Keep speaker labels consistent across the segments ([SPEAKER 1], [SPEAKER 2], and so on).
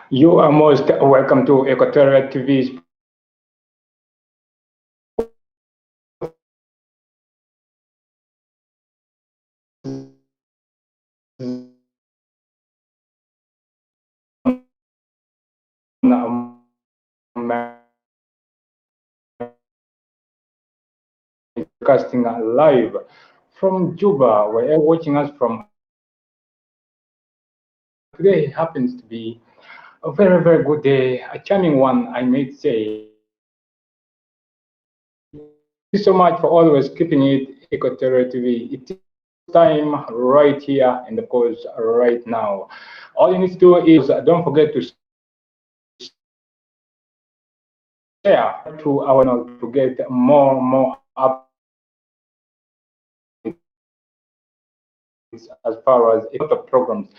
[SPEAKER 1] You are most welcome to Equatorial TV broadcasting live from Juba, where you're watching us from. Today happens to be a very, very good day, a charming one, I may say. Thank you so much for always keeping it Equatorial TV. It is time right here and of course right now. All you need to do is don't forget to share to our channel to get more updates as far as a lot of programs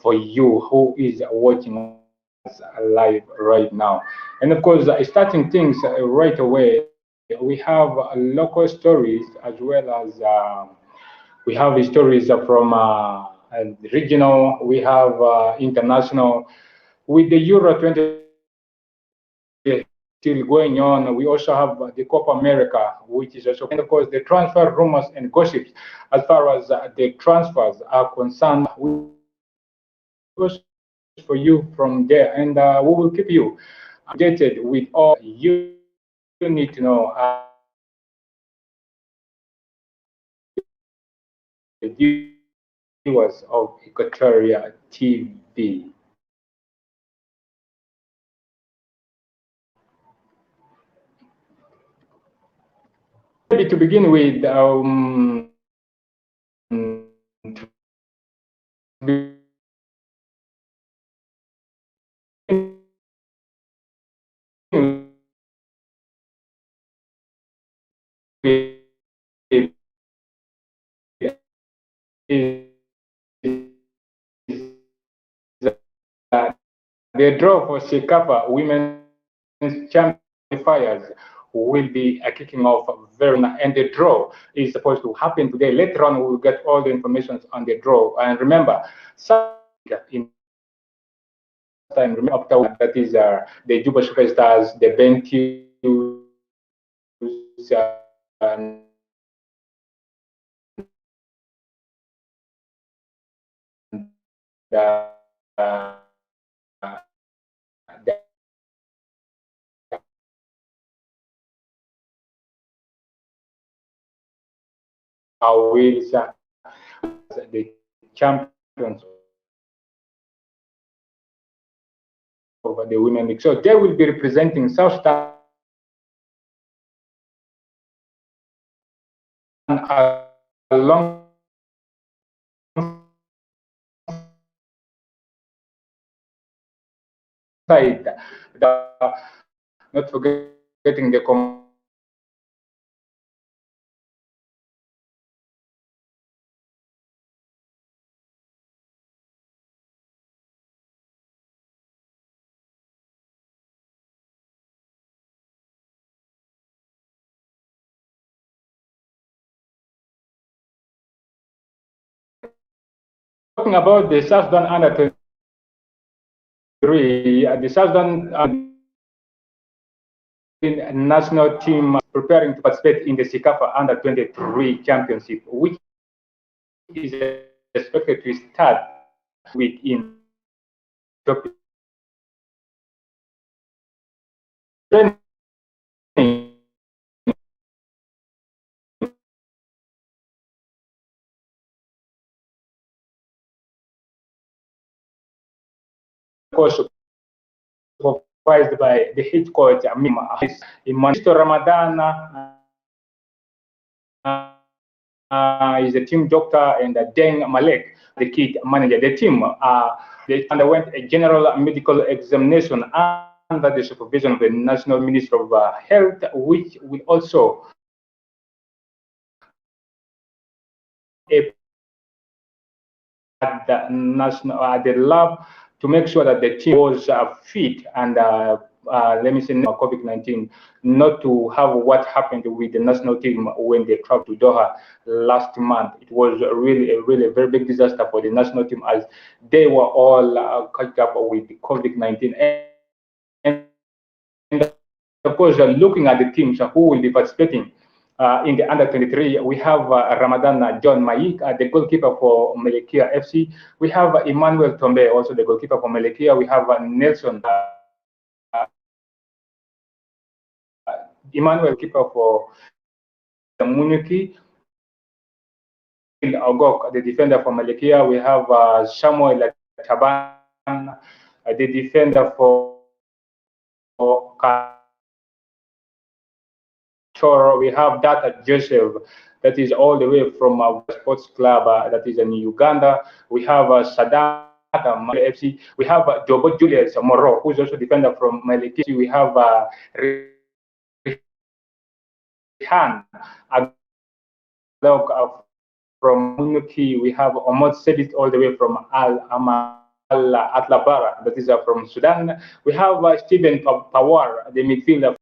[SPEAKER 1] for you who is watching us live right now. And of course, starting things right away, we have local stories as well as we have stories from regional, we have international. With the Euro 20 still going on, we also have the Copa America, which is also, and of course, the transfer rumors and gossips as far as the transfers are concerned. We for you from there, and we will keep you updated with all you need to know. The viewers of Equatoria TV. Maybe to begin with, the draw for Shekapa Women's Champion qualifiers will be kicking off very soon, and the draw is supposed to happen today. Later on, we will get all the information on the draw. And remember, in time, remember that is the Juba Superstars, the Bentus, the Wales, the champions of the Women League. So they will be representing South Sudan alongside not forgetting the talking about the South Sudan under 23, the South Sudan national team preparing to participate in the SICAFA under 23 championship, which is expected to start week in Ethiopia. Coach supervised by the head coach in Manchester Ramadan is the team doctor, and Deng Malek, the kid manager. The team they underwent a general medical examination under the supervision of the National Minister of Health, which will also at the national the lab to make sure that the team was fit and let me say, COVID-19, not to have what happened with the national team when they traveled to Doha last month. It was really a very big disaster for the national team as they were all caught up with COVID-19. And of course, looking at the teams who will be participating in the under 23, we have Ramadan John Maik, the goalkeeper for Melekia FC. We have Emmanuel Tombe, also the goalkeeper for Melekia. We have Nelson, Emmanuel, keeper for Munuki. Ogok, the defender for Melekia. We have Samuel Taban, the defender for Choro. We have Data Joseph, that is all the way from our sports club that is in Uganda. We have Saddam FC. We have Jobo Julius Moro, who's also defender from Maliki. We have Rihan Aglok from Munuki. We have Omot Sedit all the way from Al Amal Atlabara, that is from Sudan. We have Stephen Pawar, the midfielder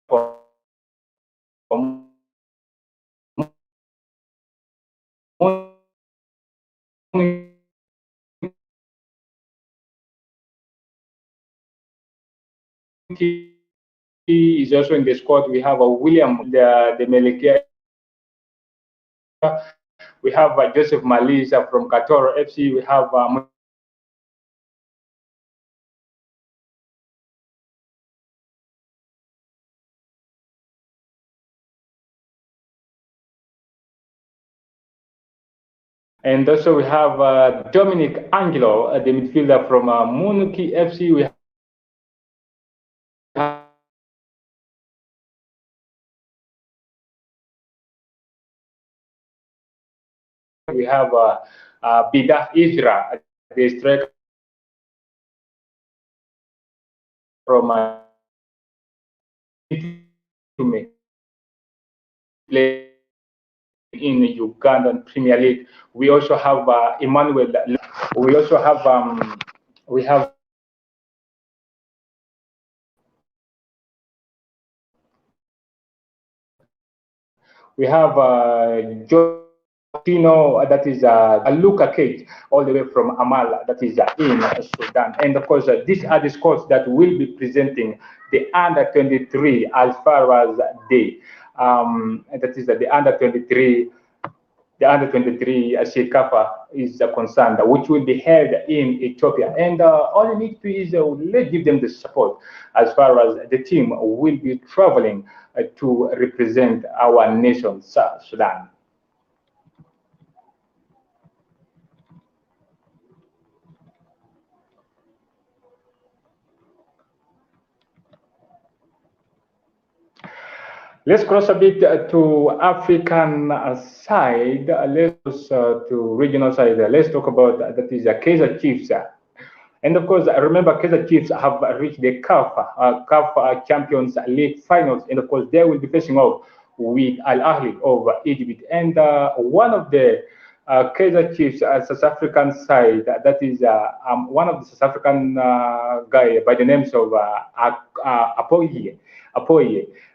[SPEAKER 1] for is also in the squad. We have William, the Melekia. We have Joseph Malisa from Katoro FC. We have and also we have Dominic Angelo, the midfielder from Munuki FC. We have Bida Isra, the striker from play in the Ugandan Premier League. We also have Emmanuel. We also have we have Jotino, that is Luka Kate, all the way from Amal, that is in Sudan. And of course, these are the squads that will be presenting the under 23 as far as that is the under 23. The under 23 Shekafa is concerned, which will be held in Ethiopia. And all you need to is let's give them the support as far as the team will be traveling to represent our nation, South Sudan. Let's cross a bit to African side. Let's to regional side. Let's talk about that is Kaizer Chiefs. And of course, remember, Kaizer Chiefs have reached the CAF Champions League finals. And of course, they will be facing off with Al Ahly of Egypt. And one of the Kaizer Chiefs South African side, that is one of the South African guy by the names of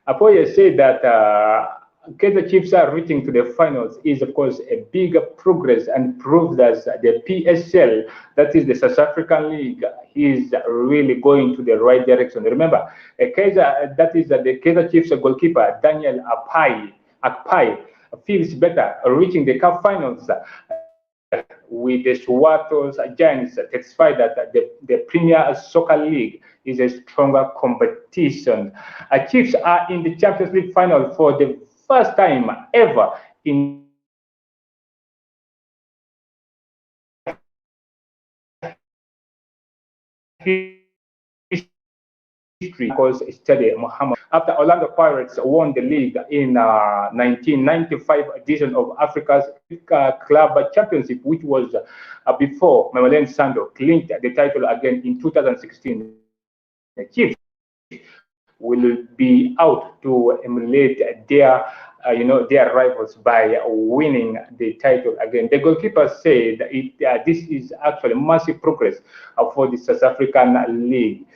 [SPEAKER 1] Apoye said that Kaizer Chiefs are reaching to the finals is, of course, a big progress and proves that the PSL, that is the South African League, is really going to the right direction. Remember, that is the Kaizer Chiefs goalkeeper, Daniel Akpai, feels better reaching the cup finals with the Soweto Giants, satisfied that the Premier Soccer League is a stronger competition. Chiefs are in the Champions League final for the first time ever in history, because Stade Mohammed, after Orlando Pirates won the league in 1995 edition of Africa's Club Championship, which was before Mamelane Sando clinched the title again in 2016. The Chiefs will be out to emulate their their rivals by winning the title again. The goalkeeper said this is actually massive progress for the South African League.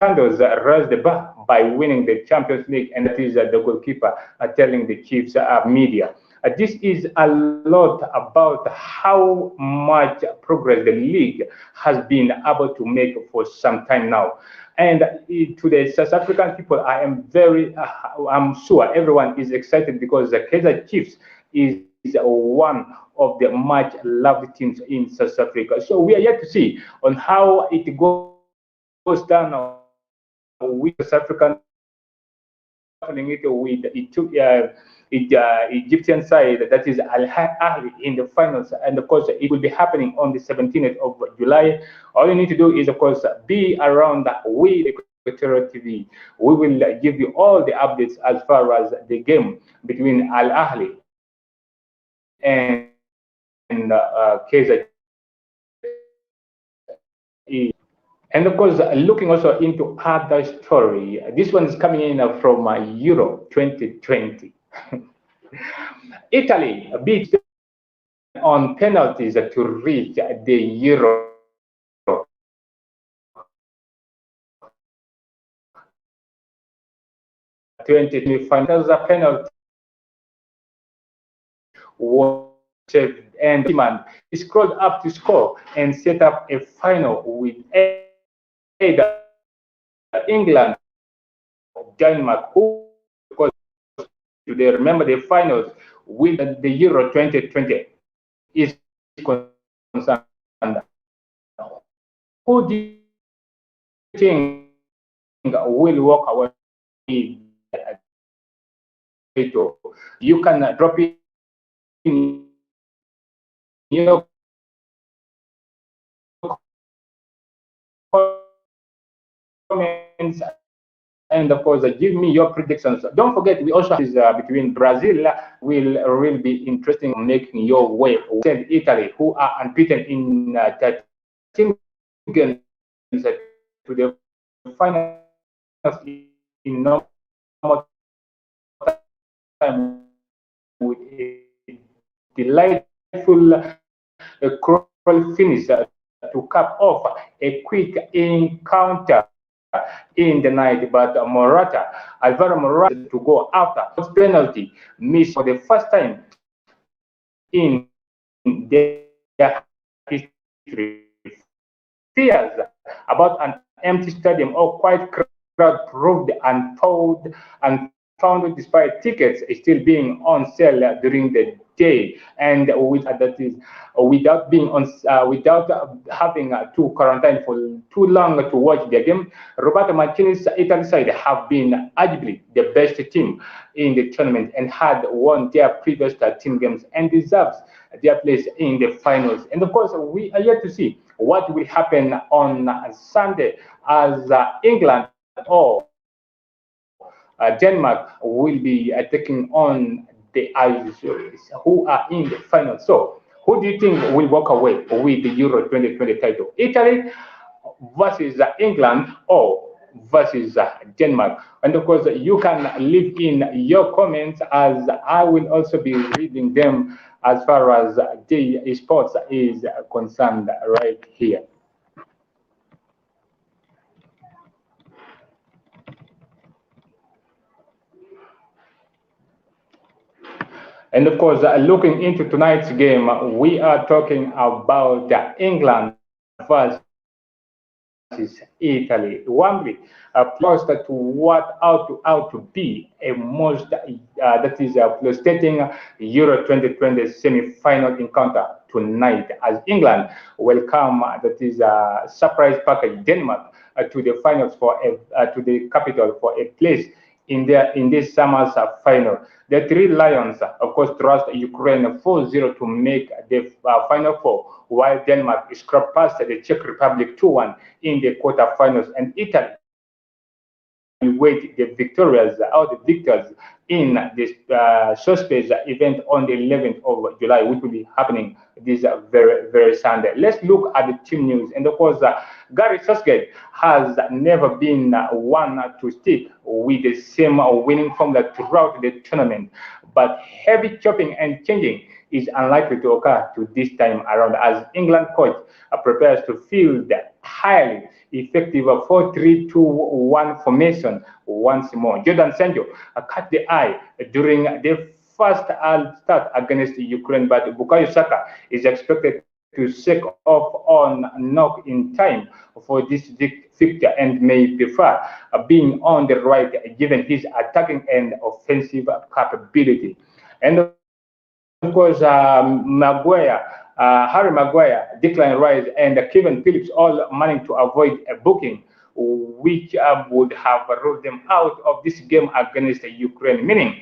[SPEAKER 1] Santos raised the bar by winning the Champions League, and that is the goalkeeper telling the Chiefs media. This is a lot about how much progress the league has been able to make for some time now. And to the South African people, I'm sure everyone is excited because the Kaizer Chiefs is one of the much loved teams in South Africa. So we are yet to see on how it goes down with South African battling it with Egyptian side, that is Al Ahly in the finals, and of course it will be happening on the 17th of July. All you need to do is, of course, be around with Equatorial TV. We will give you all the updates as far as the game between Al Ahly and Kaizer Chiefs is. And of course, looking also into other story, this one is coming in from Euro 2020. Italy beat on penalties to reach the Euro 2020 finals. A penalty was saved, and man scrolled up to score and set up a final with either England or Denmark, who, because they remember the finals with the Euro 2020 is concerned. Who do you think will walk away with the title? You can drop in your comments, and of course give me your predictions. Don't forget, we also have between Brazil will really be interesting making your way, and Italy, who are unbeaten in 13 games to the finals in normal time with a delightful cruel finish to cap off a quick encounter in the night, but Alvaro Morata, to go after penalty, missed for the first time in their history. Fears about an empty stadium or quiet crowd proved unfounded despite tickets still being on sale during the day, and that is without having to quarantine for too long to watch the game. Roberto Mancini's Italy side have been arguably the best team in the tournament and had won their previous 13 games and deserves their place in the finals. And of course, we are yet to see what will happen on Sunday as England or Denmark will be taking on the Irish, who are in the final. So, who do you think will walk away with the Euro 2020 title? Italy versus England or versus Denmark? And of course, you can leave in your comments as I will also be reading them as far as the sports is concerned right here. And of course, looking into tonight's game, we are talking about England versus Italy. Wembley close to what out to be a most that is a frustrating Euro 2020 semi-final encounter tonight as England welcome that is a surprise package Denmark to the finals for to the capital for a place in this summer's final. The three Lions, of course, trust Ukraine 4-0 to make the Final Four, while Denmark scraped past the Czech Republic 2-1 in the quarterfinals, and Italy will wait the victorious or the victors in this suspect event on the 11th of July, which will be happening this very Sunday. Let's look at the team news. And of course, Gary Southgate has never been one to stick with the same winning formula throughout the tournament, but heavy chopping and changing is unlikely to occur to this time around as England coach prepares to field highly effective 4-3-2-1 formation once more. Jordan Sancho caught the eye during the first start against Ukraine, but Bukayo Saka is expected to shake off on knock in time for this victor and may prefer being on the right given his attacking and offensive capability. And of course, Harry Maguire, Declan Rice, and Kevin Phillips all managed to avoid a booking, which would have ruled them out of this game against Ukraine, meaning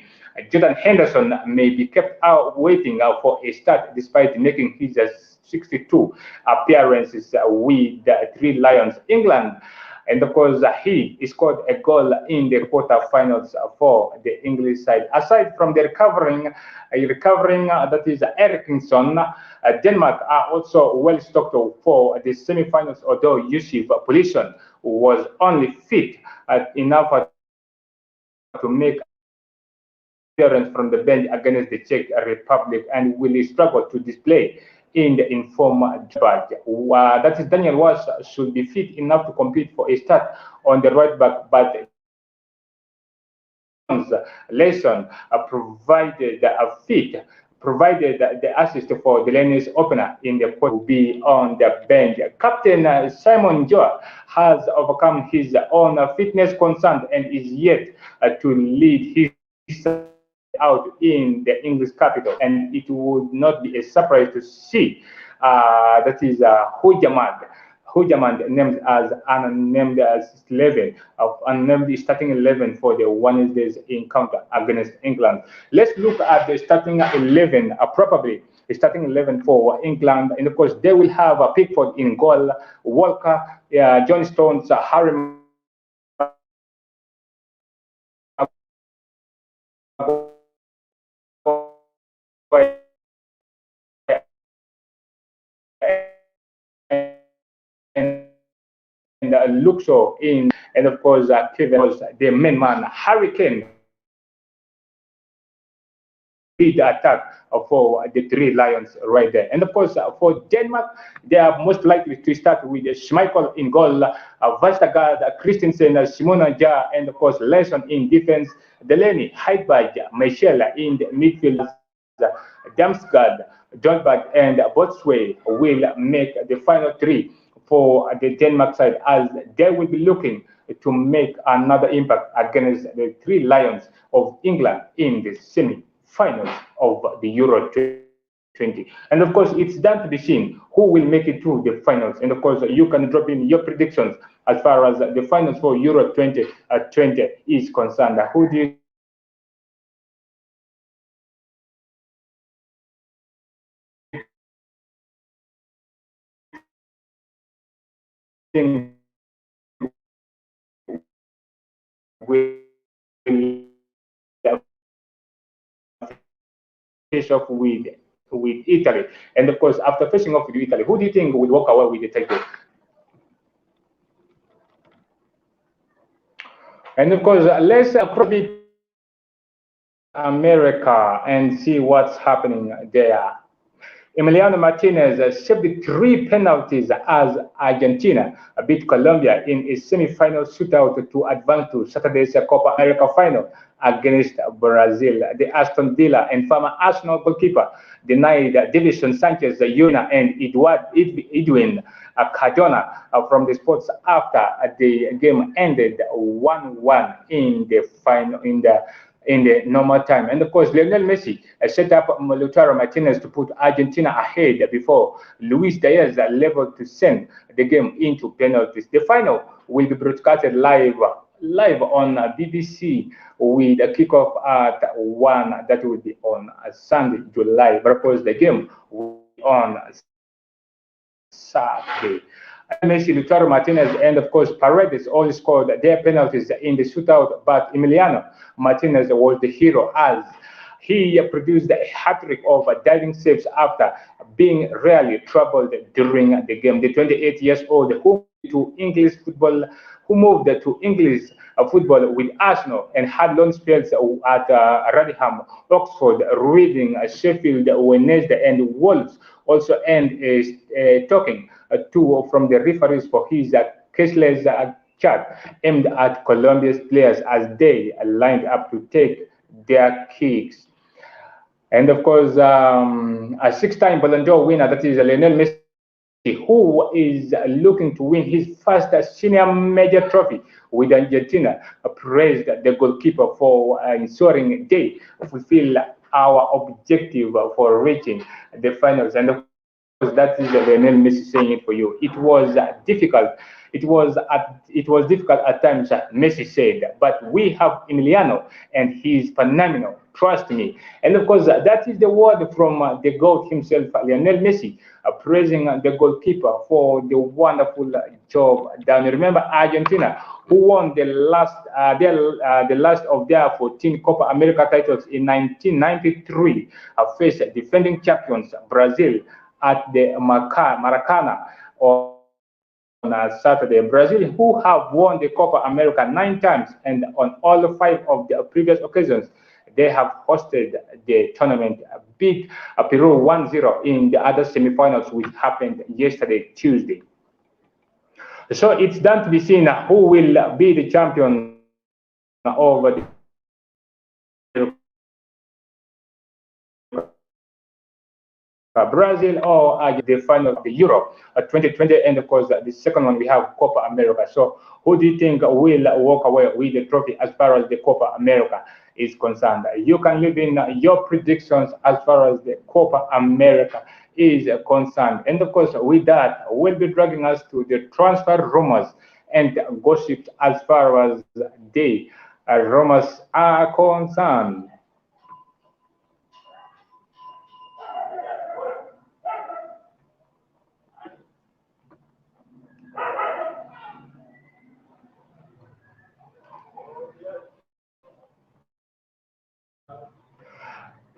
[SPEAKER 1] Jordan Henderson may be kept out waiting for a start despite making his 62 appearances with the Three Lions. England, and of course, he scored a goal in the quarterfinals for the English side. Aside from the recovering that is Eriksson, Denmark are also well stocked for the semi-finals, although Yusuf Poulsen was only fit enough to make appearance from the bench against the Czech Republic and will struggle to display in the inform badge. That is Daniel Wass should be fit enough to compete for a start on the right back, but lesson provided the assist for Delaney's opener in the pot will be on the bench. Captain Simon Joa has overcome his own fitness concern and is yet to lead his side out in the English capital, and it would not be a surprise to see that is Hujamand named as unnamed as 11 of unnamed starting 11 for the Wednesday's encounter against England. Let's look at the starting 11, probably the starting 11 for England, and of course they will have Pickford in goal, Walker, John Stones, Harry and Luxo in, and of course Kevin was the main man. Harry Kane lead attack for the Three Lions right there. And of course for Denmark, they are most likely to start with Schmeichel in goal, Vestergaard, Christensen, Simona Jar, and of course Lesson in defense, Delaney, Heidberg, Michel in the midfield, Damsgaard, Dolberg, and Botsway will make the final three for the Denmark side, as they will be looking to make another impact against the Three Lions of England in the semi-finals of the Euro 2020. And of course, it's done to be seen who will make it to the finals. And of course, you can drop in your predictions as far as the finals for Euro 2020 is concerned. Who do you think will face off with Italy? And of course, after facing off with Italy, who do you think will walk away with the title? And of course, let's probably America and see what's happening there. Emiliano Martinez saved 3 penalties as Argentina beat Colombia in a semi-final shootout to advance to Saturday's Copa America final against Brazil. The Aston Villa and former Arsenal goalkeeper denied Davison Sanchez Jr. and Edwin Cardona from the sports after the game ended 1-1 in the final in the normal time. And of course, Lionel Messi set up Lautaro Martinez to put Argentina ahead before Luis Diaz leveled to send the game into penalties. The final will be broadcasted live on BBC with a kickoff at 1. That will be on Sunday, July. But of course, the game will be on Saturday. Messi, Lautaro Martinez, and of course Paredes all scored their penalties in the shootout, but Emiliano Martinez was the hero as he produced a hat-trick of diving saves after being rarely troubled during the game. The 28 years old who moved to English football with Arsenal and had long spells at Rotherham, Oxford, Reading, Sheffield Wednesday, and Wolves also earned a talking to from the referees for his cashless chat aimed at Colombia's players as they lined up to take their kicks. And of course, a six-time Ballon d'Or winner, that is Lionel Messi, who is looking to win his first senior major trophy with Argentina, praised the goalkeeper for ensuring they fulfill our objective for reaching the finals. And of course, that is Lionel Messi saying it for you. It was difficult. It was difficult at times, Messi said, but we have Emiliano and he's phenomenal. Trust me. And of course, that is the word from the GOAT himself, Lionel Messi, praising the goalkeeper for the wonderful job done. Remember Argentina, who won the last of their 14 Copa America titles in 1993, faced defending champions Brazil at the Maracana on Saturday. Brazil, who have won the Copa America 9 times, and on all 5 of the previous occasions, they have hosted the tournament, beat Peru 1-0 in the other semifinals, which happened yesterday, Tuesday. So it's done to be seen who will be the champion over the Brazil or the final of the Euro 2020, and of course the second one we have Copa America. So who do you think will walk away with the trophy as far as the Copa America is concerned? You can leave in your predictions as far as the Copa America is concerned. And of course, with that, we'll be dragging us to the transfer rumors and gossips as far as the rumors are concerned.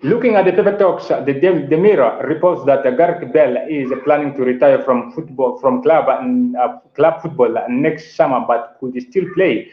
[SPEAKER 1] Looking at the paper talks, the Mirror reports that Gareth Bale is planning to retire from football, from club football next summer, but could still play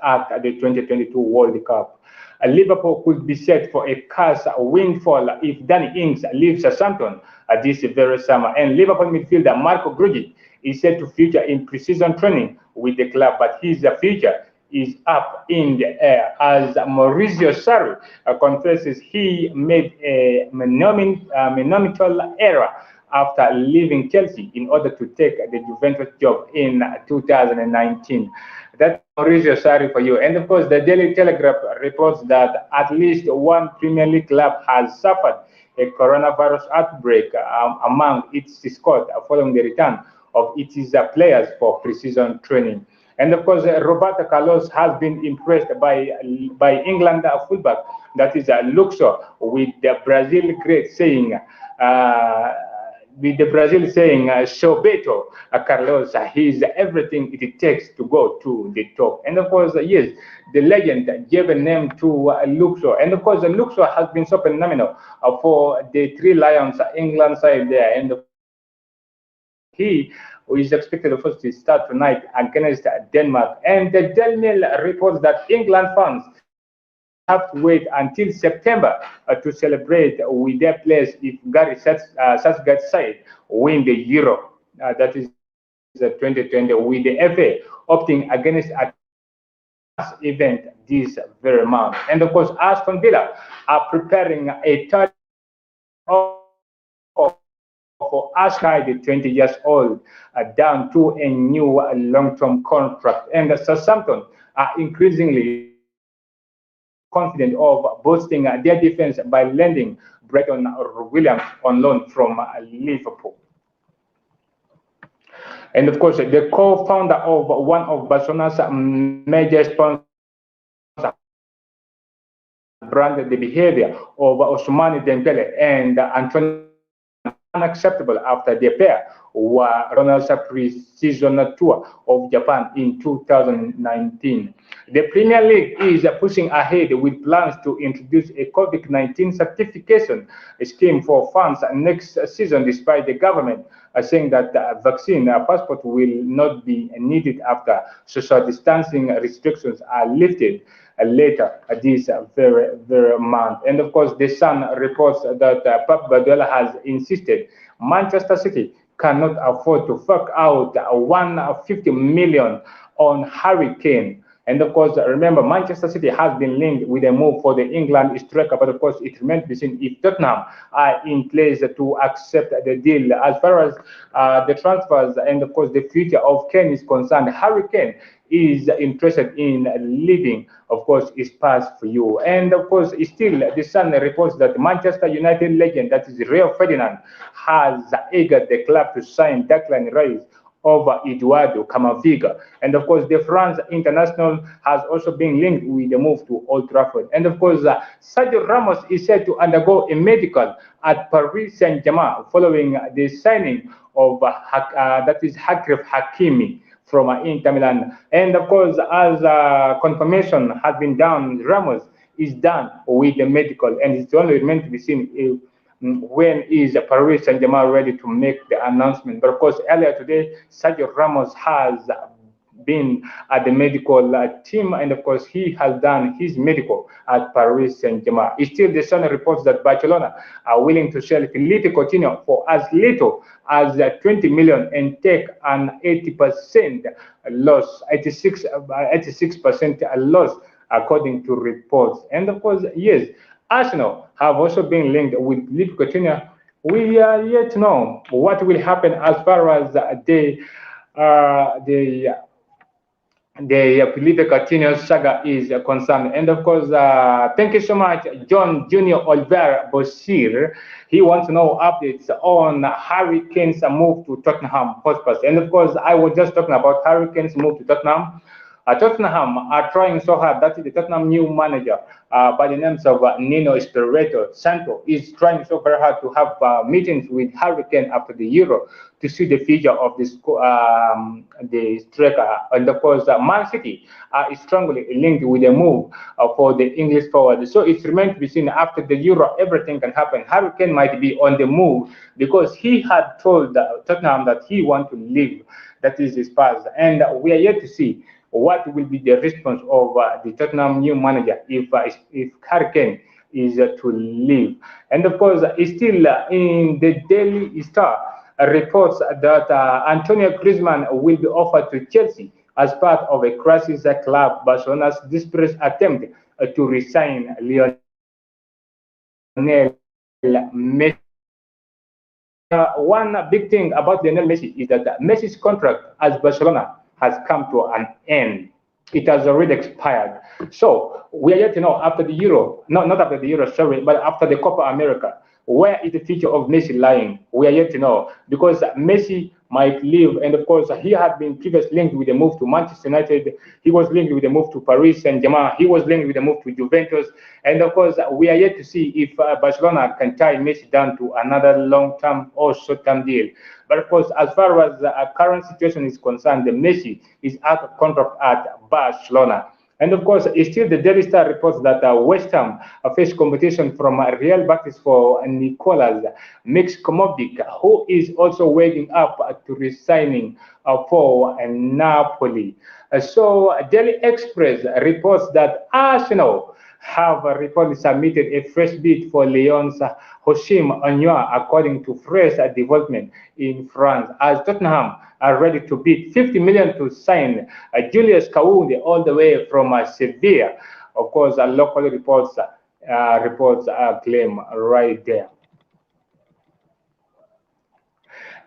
[SPEAKER 1] at the 2022 World Cup. Liverpool could be set for a cash windfall if Danny Ings leaves Southampton this very summer. And Liverpool midfielder Marco Grujic is set to feature in pre-season training with the club, but his future is up in the air as Maurizio Sarri confesses he made a monumental error after leaving Chelsea in order to take the Juventus job in 2019. That's Maurizio Sarri for you. And of course, the Daily Telegraph reports that at least one Premier League club has suffered a coronavirus outbreak among its squad following the return of its players for pre-season training. And of course, Roberto Carlos has been impressed by England fullback, that is Luxor, with the Brazil great saying, "Show Beto Carlos, he's everything it takes to go to the top." And of course, yes, the legend gave a name to Luxor. And of course, Luxor has been so phenomenal for the Three Lions England side there. And he is expected of course to start tonight against Denmark. And the Daily Mail reports that England fans have to wait until September to celebrate with their players if Gary Southgate's side win the Euro. That is 2020, with the FA opting against a event this very month. And of course, Aston Villa are preparing a third for Ashkai, the 20 years old, down to a new long-term contract. And Southampton are increasingly confident of boosting their defense by lending Brenton Williams on loan from Liverpool. And of course, the co-founder of one of Barcelona's major sponsors branded the behavior of Ousmane Dembele and Antonio unacceptable after the pair were Ronald's pre-season tour of Japan in 2019. The Premier League is pushing ahead with plans to introduce a COVID-19 certification scheme for fans next season, despite the government saying that vaccine passport will not be needed after social distancing restrictions are lifted later this very month. And of course, the Sun reports that Pep Guardiola has insisted Manchester City cannot afford to fork out 150 million on Hurricane. And of course, remember, Manchester City has been linked with a move for the England striker, but of course, it remains to be seen if Tottenham are in place to accept the deal. As far as the transfers and of course the future of Kane is concerned, Harry Kane is interested in leaving, of course, his pass for you. And of course, still, the Sun reports that Manchester United legend, that is Rio Ferdinand, has eager the club to sign Declan Rice over Eduardo Camavinga. And of course, the France international has also been linked with the move to Old Trafford. And of course, Sergio Ramos is said to undergo a medical at Paris Saint-Germain following the signing of that is Hakref Hakimi from Inter Milan. And of course, as confirmation has been done, Ramos is done with the medical, and it's only meant to be seen if when is Paris Saint-Germain ready to make the announcement. But of course, earlier today, Sergio Ramos has been at the medical team, and of course, he has done his medical at Paris Saint-Germain. Still, the Sun reports that Barcelona are willing to sell Felipe Coutinho for as little as 20 million and take an 80% loss, 86% loss, according to reports. And of course, yes, Arsenal have also been linked with Felipe Coutinho. We are yet to know what will happen as far as the Felipe Coutinho saga is concerned. And of course, thank you so much, John Junior Oliver Bosir. He wants to know updates on Harry Kane's move to Tottenham Hotspur. And of course, I was just talking about Harry Kane's move to Tottenham. Tottenham are trying so hard. That is the Tottenham new manager by the names of Nino Espirito Santo is trying so very hard to have meetings with Harry Kane after the Euro to see the future of this the striker. And of course, Man City is strongly linked with a move for the English forward. So it remains to be seen after the Euro, everything can happen. Harry Kane might be on the move because he had told Tottenham that he wants to leave. That is his past, and we are yet to see what will be the response of the Tottenham new manager if Harry Kane is to leave. And of course, still in the Daily Star reports that Antonio Griezmann will be offered to Chelsea as part of a crisis club Barcelona's desperate attempt to resign Lionel Messi. One big thing about Lionel Messi is that Messi's contract as Barcelona has come to an end. It has already expired. So we are yet to know after the Euro, not after the Euro, sorry, but after the Copa America, where is the future of Messi lying? We are yet to know because Messi might leave, and of course he had been previously linked with a move to Manchester United. He was linked with a move to Paris Saint-Germain. He was linked with a move to Juventus, and of course we are yet to see if Barcelona can tie Messi down to another long-term or short-term deal. But of course, as far as the current situation is concerned, the Messi is out of contract at Barcelona. And of course, still the Daily Star reports that West Ham face competition from Real Betis for Nicolas Mixkomovic, who is also waking up to resigning for Napoli. So Daily Express reports that Arsenal have reportedly submitted a fresh bid for Lyon's Hoshim Onyoa, according to fresh development in France, as Tottenham are ready to bid 50 million to sign Julius Kounde all the way from Sevilla. Of course, local reports claim right there.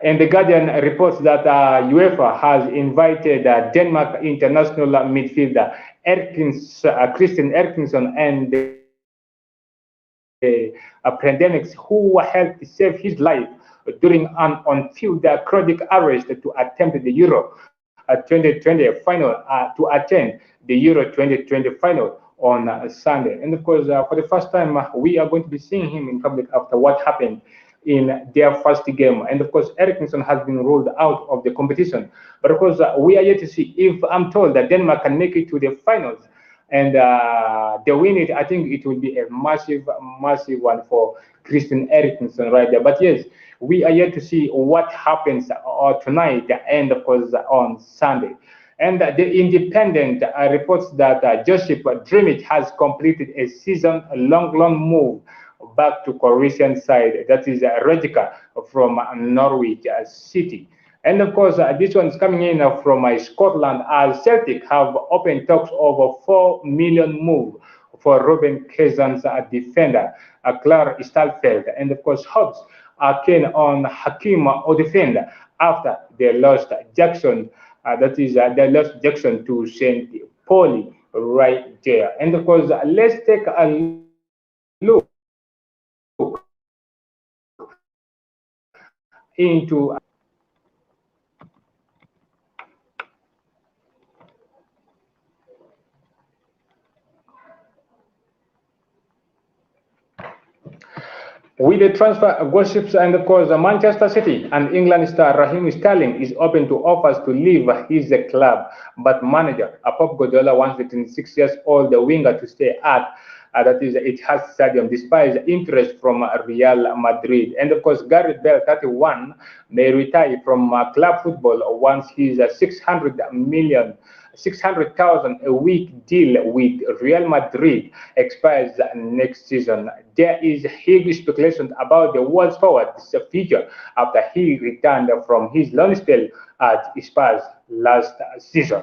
[SPEAKER 1] And the Guardian reports that UEFA has invited Denmark international midfielder Christian Eriksen and the pandemics who helped save his life during an on-field cardiac arrest to attempt the Euro 2020 final to attend the Euro 2020 final on Sunday. And of course, for the first time, we are going to be seeing him in public after what happened in their first game. And of course, Eriksen has been ruled out of the competition. But of course, we are yet to see if I'm told that Denmark can make it to the finals and they win it. I think it will be a massive, massive one for Christian Eriksen right there. But yes, we are yet to see what happens tonight and of course on Sunday. And the Independent reports that Josip Drmic has completed a season-long move back to Croatian side, that is Redica from Norwich City. And of course, this one is coming in from Scotland, as Celtic have opened talks over 4 million move for Ruben Kazan's defender, Clar Stalfeld. And of course, Hawks are keen on Hakim Odefend after they lost Jackson. They lost Jackson to St. Pauli right there. And of course, let's take a look into with the transfer gossips. And of course, Manchester City and England star Raheem Sterling is open to offers to leave his club, but manager Pep Guardiola wants the 26 years old winger to stay at that is Etihad Stadium, despite interest from Real Madrid. And of course, Gareth Bale, 31, may retire from club football once his 600,000 a week deal with Real Madrid expires next season. There is huge speculation about the world's forward's future after he returned from his loan spell at Spurs last season.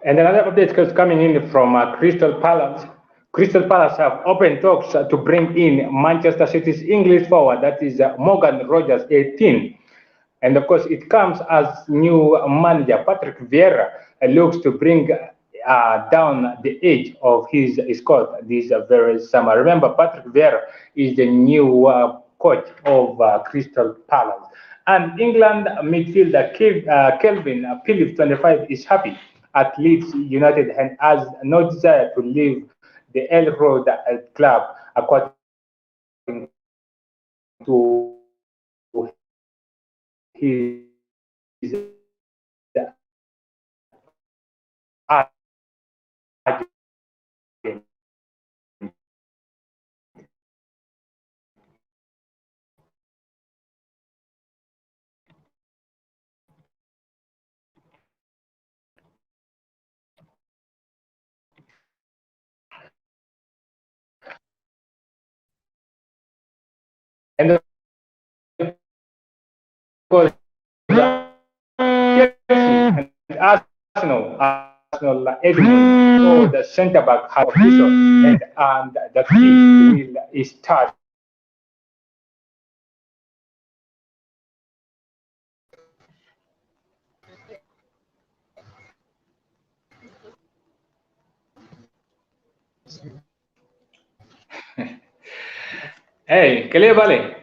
[SPEAKER 1] And another update is coming in from Crystal Palace. Crystal Palace have opened talks to bring in Manchester City's English forward, that is Morgan Rogers, 18. And of course, it comes as new manager Patrick Vieira looks to bring down the age of his squad this very summer. Remember, Patrick Vieira is the new coach of Crystal Palace. And England midfielder Kelvin Phillips, 25, is happy at Leeds United and has no desire to leave the El Road club, according to his agent. And of course, Chelsea and Arsenal Edmund or the centre back have official and the fee will start. Hey, ¿qué le vale?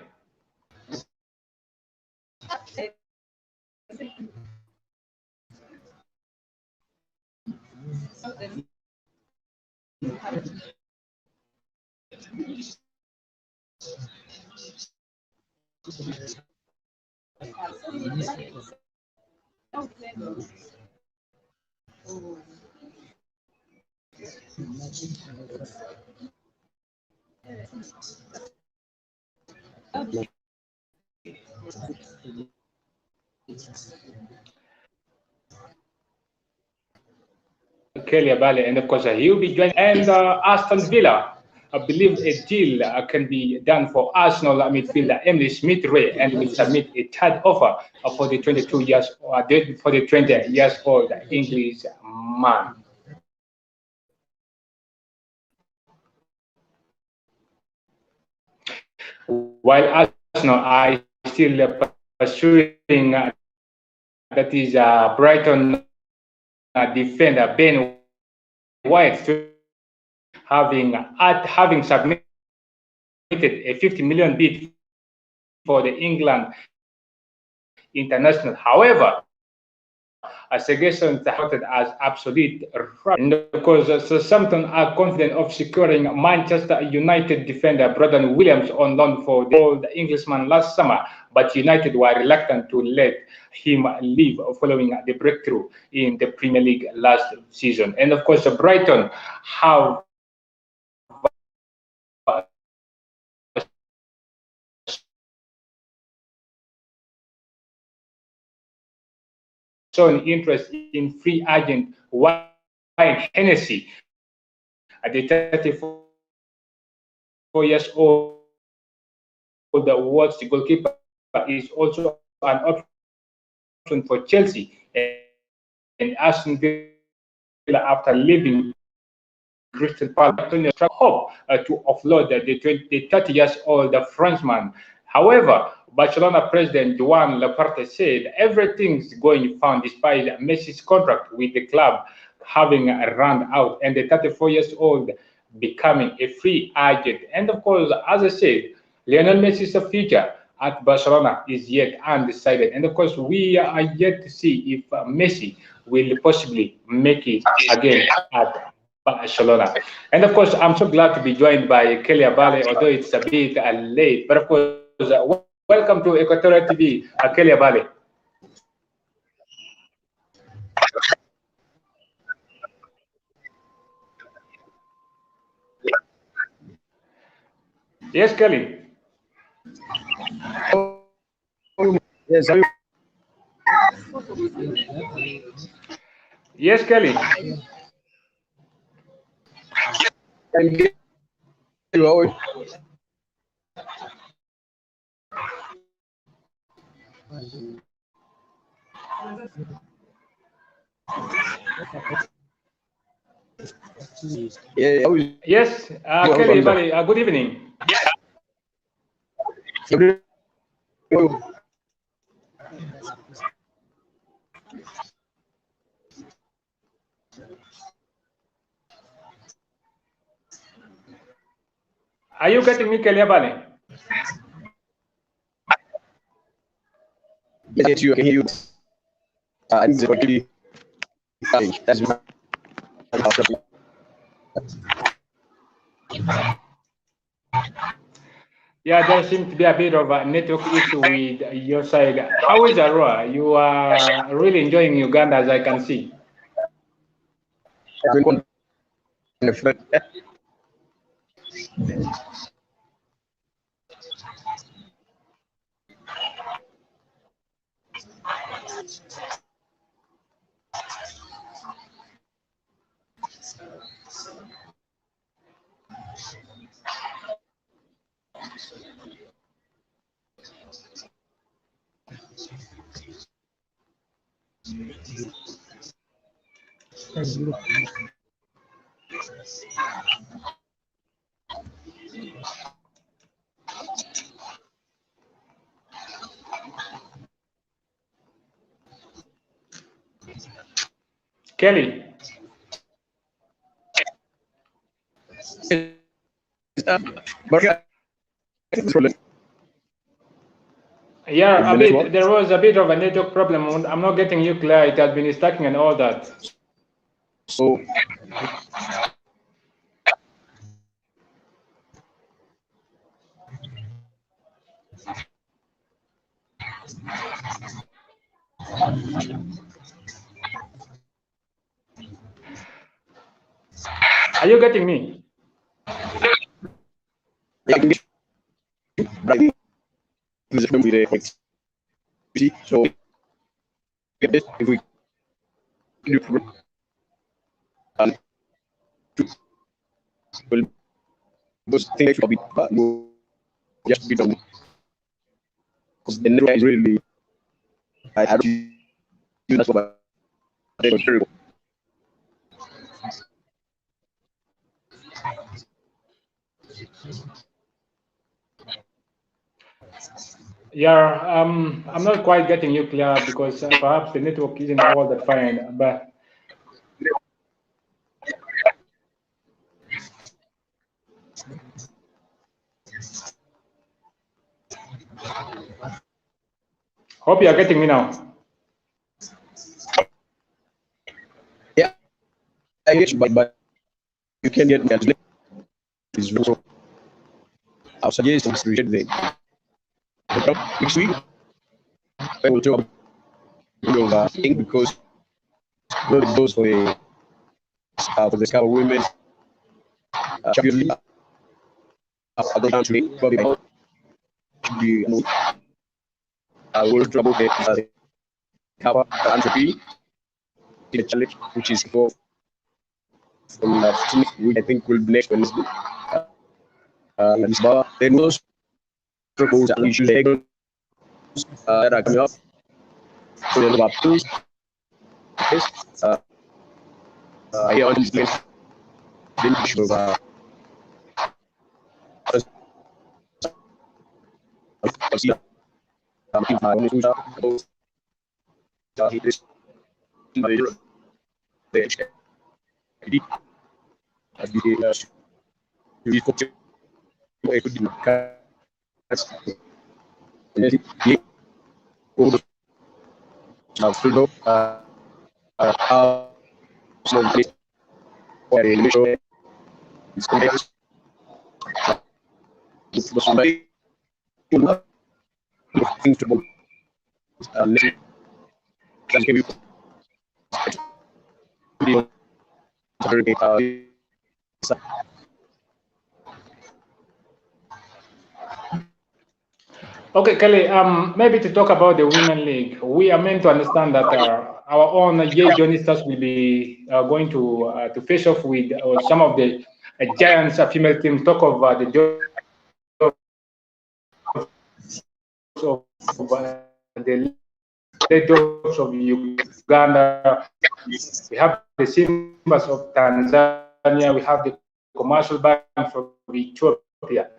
[SPEAKER 1] Kelly Abale, and of course he'll be joining. And Aston Villa, I believe a deal can be done for Arsenal midfielder Emily Smith-Rowe, and will submit a third offer for the 22 years for the 20 years old English man. While Arsenal are still pursuing that is Brighton defender Ben White, having submitted a 50 million bid for the England international. However, suggestions touted as absolute rubbish. And of course, Southampton are confident of securing Manchester United defender Brandon Williams on loan for the old Englishman last summer, but United were reluctant to let him leave following the breakthrough in the Premier League last season. And of course, Brighton have shown interest in free agent Wayne Hennessy, the 34 years old, the Wolves goalkeeper, is also an option for Chelsea and Aston Villa after leaving Crystal Palace. Hope to offload the 30 years old Frenchman. However, Barcelona president Joan Laporta said everything's going fine despite Messi's contract with the club having run out and the 34 years old becoming a free agent. And of course, as I said, Lionel Messi's future at Barcelona is yet undecided. And of course, we are yet to see if Messi will possibly make it again at Barcelona. And of course, I'm so glad to be joined by Kelly Abale, although it's a bit late. But of course, welcome to Equatorial TV, Kelly Abale. Yes, Kelly.
[SPEAKER 2] Yes,
[SPEAKER 1] Yes, Kelly. Yes, Kelly Abale, good evening. Are you getting me, Kelly Abale?
[SPEAKER 2] Yes, you can hear you. That's
[SPEAKER 1] Yeah, there seems to be a bit of a network issue with your side. How is Aroa? You are really enjoying Uganda, as I can see. Kelly. Yeah, a bit. There was a bit of a network problem. I'm not getting you clear. It has been stacking and all that.
[SPEAKER 2] So,
[SPEAKER 1] Are you getting me?
[SPEAKER 2] so if we do well, those things should be just be done because the network is really I don't do that's what I terrible.
[SPEAKER 1] Yeah, I'm not quite getting you clear because perhaps the network isn't all that fine. But hope you are getting me now.
[SPEAKER 2] get you, but you can get me at is also. I'll suggest to appreciate the next week. I will talk about thing because it goes for the Scout Women Champions League. I don't country, probably should be World Trouble cover country the challenge, which is for from 15, which I think will be next Wednesday. Then we also propose and issue that are coming up. So then about two here on this list, then issue of
[SPEAKER 1] Okay, Kelly, maybe to talk about the Women League, we are meant to understand that our own Yale Journalistas will be going to face off with some of the giants female teams. Talk of the Dogs of Uganda. We have the Simbas of Tanzania. We have the Commercial Bank from Ethiopia.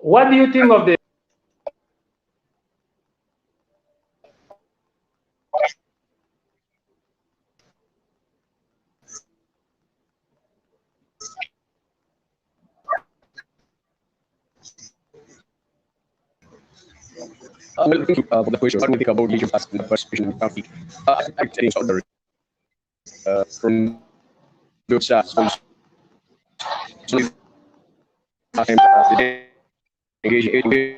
[SPEAKER 1] What do you think of the
[SPEAKER 2] well, thank you for the question. What do you think about Legion Pass in the participation in conflict? I think sorry. From those shots, engage into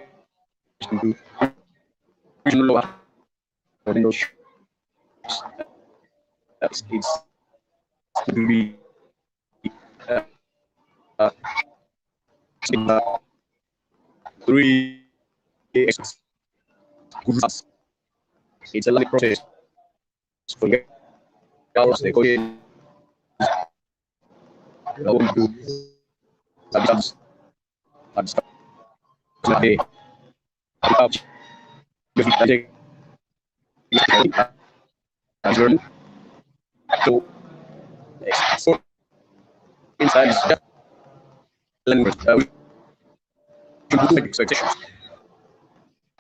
[SPEAKER 2] it's to be three good. It's a learning process for girls. They go in to so inside language expectations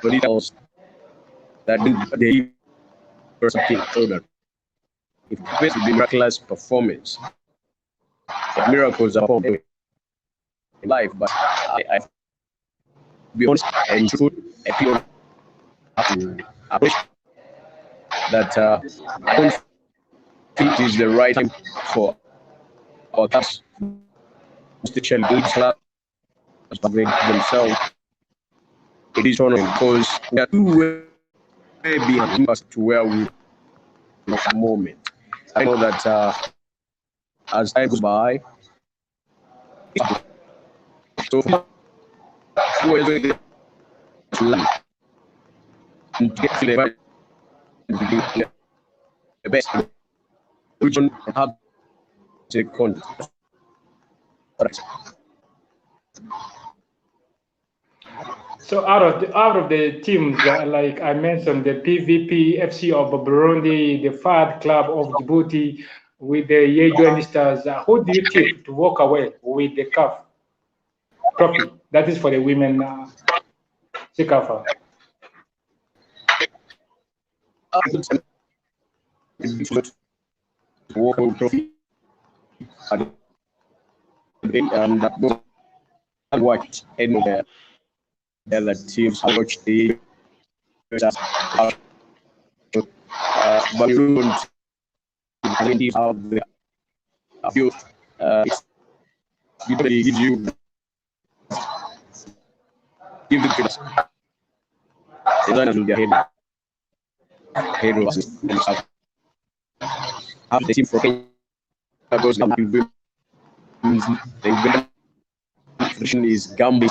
[SPEAKER 2] but it was that the person older if this would be miraculous performance miracles are formed in life but I be honest and truthful I feel approach that I don't think it is the right time for our cats to share good club themselves. It is honoring because we are too way behind us to where we are at the moment. I know that as time goes by, so who is going to learn and get to the best region and have the content.
[SPEAKER 1] So out of the teams, like I mentioned, the PVP FC of Burundi, the FAD club of Djibouti, with the Yale Journalistas, who do you tip to walk away with the CAF trophy? That is for the women CAF.
[SPEAKER 2] Walk away trophy, and that goes what any the other teams watch the but you don't representatives have the few. It's usually gives you give the credit. The designers will be ahead of us have the team for Kenya because the tradition is gambling.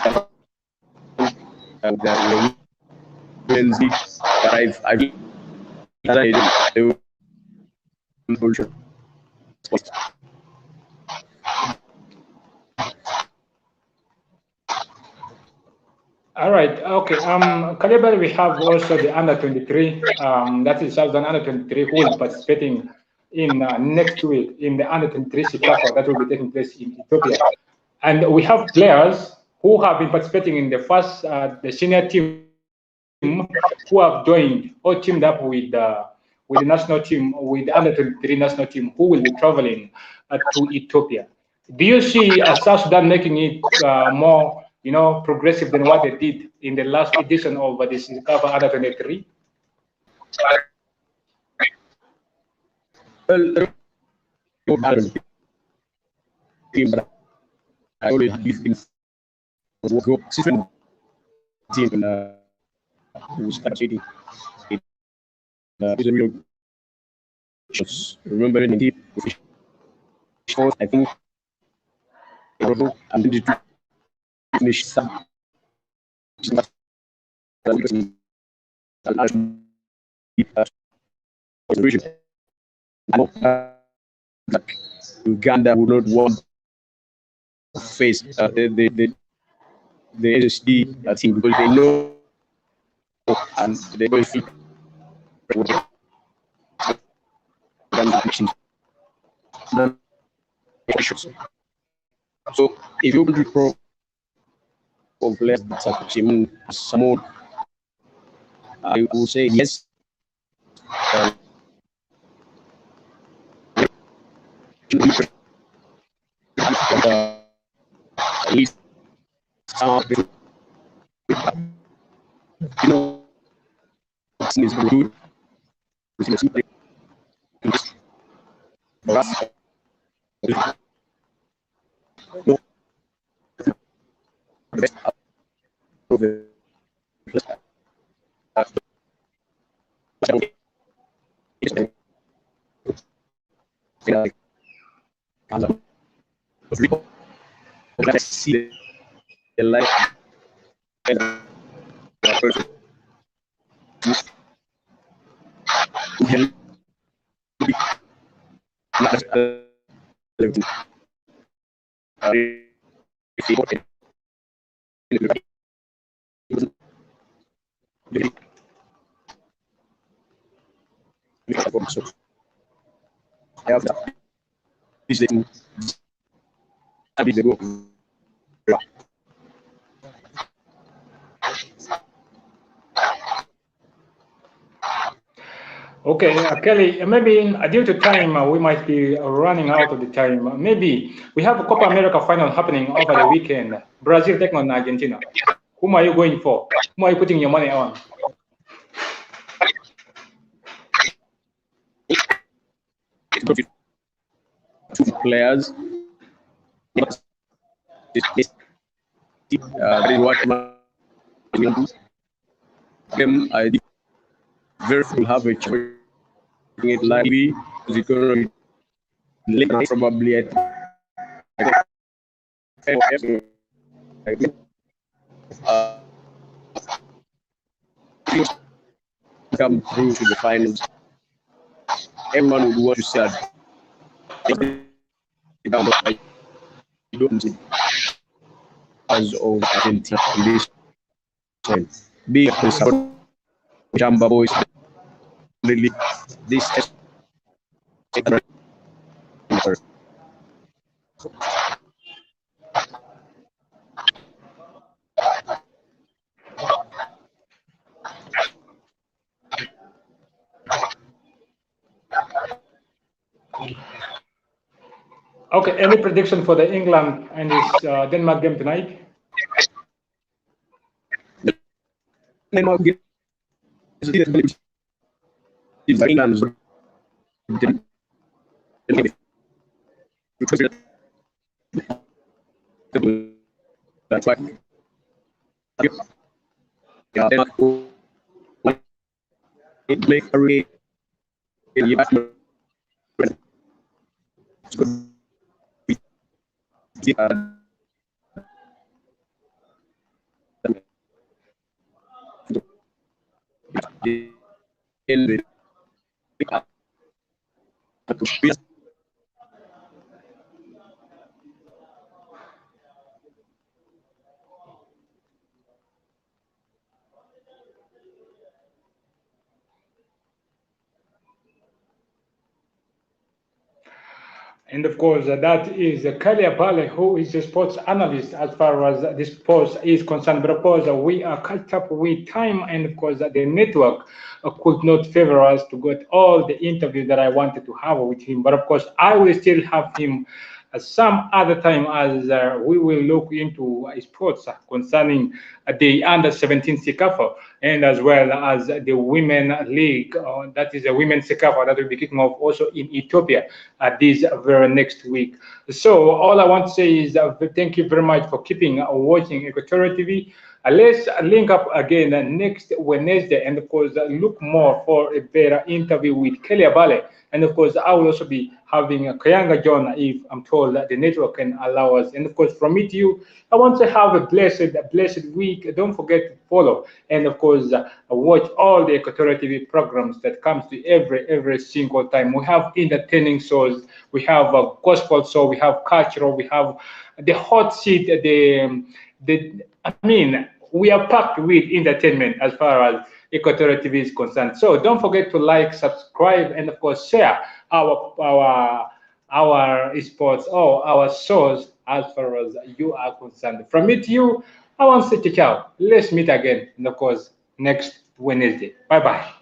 [SPEAKER 2] The women's league, but I've
[SPEAKER 1] All right. Okay. Caliber, we have also the under 23. That is Southern under 23 who will be participating in next week in the under 23 Sikafa that will be taking place in Ethiopia. And we have players who have been participating in the first, the senior team who have joined or teamed up with the national team, with the under 23 national team who will be traveling to Ethiopia. Do you see South Sudan making it more, progressive than what they did in the last edition of the Sikafa under 23?
[SPEAKER 2] Well, I always believe in system team who start cheating. Remembering the team, I think I'm going to finish some. Uganda would not want to face the SSD team because they know and they will feel so if you want to pro of less than some more, I will say yes. At least some of the is good. Let's see the light. I have that. This thing.
[SPEAKER 1] Okay, Kelly, maybe due to time, we might be running out of the time. Maybe we have a Copa America final happening over the weekend. Brazil taking on Argentina. Whom are you going for? Whom are you putting your money on?
[SPEAKER 2] Two players. That is what I very few have a choice. It likely because it's going to probably at come through to the finals. Everyone would want to see that. I don't see as of Argentina in this time. Big support Jamba boys really this
[SPEAKER 1] Okay, any prediction for the England and this Denmark game tonight?
[SPEAKER 2] Denmark game is England That's why. Yeah, make a really
[SPEAKER 1] And of course, that is Kalia Bale, who is a sports analyst as far as this sports is concerned. But of course, we are caught up with time, and of course, the network could not favor us to get all the interviews that I wanted to have with him. But of course, I will still have him some other time as we will look into sports concerning the under 17 CECAFA and as well as the women league. That is a women's CECAFA that will be kicking off also in Ethiopia this very next week. So all I want to say is thank you very much for keeping watching Equatorial TV. Let's link up again next Wednesday, and of course, look more for a better interview with Kelly Abale. And of course, I will also be having a Kayanga John if I'm told that the network can allow us. And of course, from me to you, I want to have a blessed week. Don't forget to follow and of course watch all the Equatorial TV programs that comes to every single time. We have entertaining shows, we have a gospel show, we have cultural, we have the hot seat, I mean, we are packed with entertainment as far as Equatorial TV is concerned. So don't forget to like, subscribe, and of course share our sports or our shows as far as you are concerned. From me to you, I want to say ciao. Let's meet again, and of course next Wednesday. Bye bye.